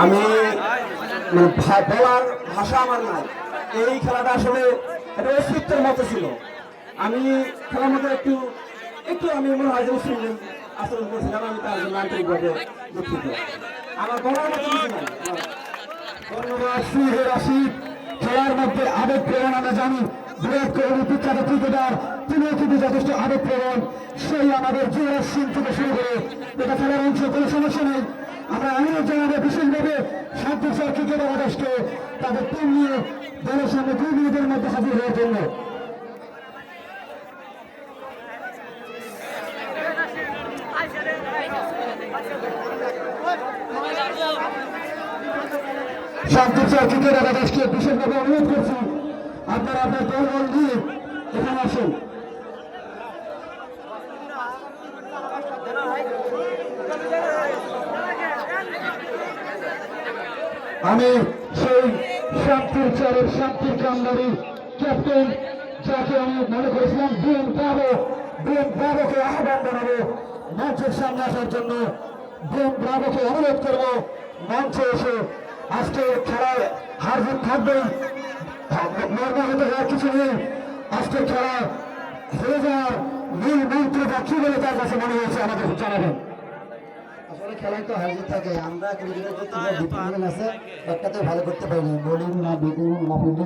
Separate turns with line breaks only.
আমি বলার ভাষা আমার নাই। এই খেলাটা আসলে একটা অস্তিত্বের মতো ছিল। আমি খেলার মধ্যে একটু একটু আমি মনে হয় যে শুনলেন আচরণ করছিলাম, আমি তার জন্য আন্তরিকভাবে দুঃখিত। আমার বলার মতো কিছু নাই। ধন্যবাদ সুহেল রাশিদ। খেলার মধ্যে আবেগ প্রেরণ আমরা জানি, বিরাট কোহলি বিখ্যাত ক্রিকেটার, তিনিও কিন্তু যথেষ্ট আবেগ প্রেরণ। সেই আমাদের যুবরাজ সিং থেকে শুরু করে এটা খেলার অংশ, কোনো সমস্যা নেই। আমরা অনুরোধ জানাবো বিশেষভাবে শান্তিস্বর ক্রিকেটার আদেশকে তাদের টিম নিয়ে দলের সামনে 2 মিনিটের মধ্যে হাজির হওয়ার জন্য। শান্তিস্বর ক্রিকেটার আদেশকে বিশেষভাবে অনুরোধ করছি, আপনারা আপনার দল নিয়ে এখানে আসুন। আমি সেই শান্তির চারের শান্তির কামদারি ক্যাপ্টেন, যাকে আমি মনে করেছিলাম বিএন ব্রাভোকে আহ্বান জানাবো মঞ্চের সামনে আসার জন্য। বিএন ব্রাভোকে অনুরোধ করবো মঞ্চে এসে। আজকে খেলায় হার জিত থাকবেই, মর্মাহত হওয়ার কিছু নেই। আজকের খেলা হেরে যাওয়ার মূল মন্ত্রটা কি বলে তার কাছে মনে হয়েছে আমাদের জানাবেন।
আসলে খেলায় তো হার জিত থাকে, আমরা ক্রিকেটের আছে একটাতেও ভালো করতে পারিনি, বোলিং না ব্যাটিং না ফিল্ডিং।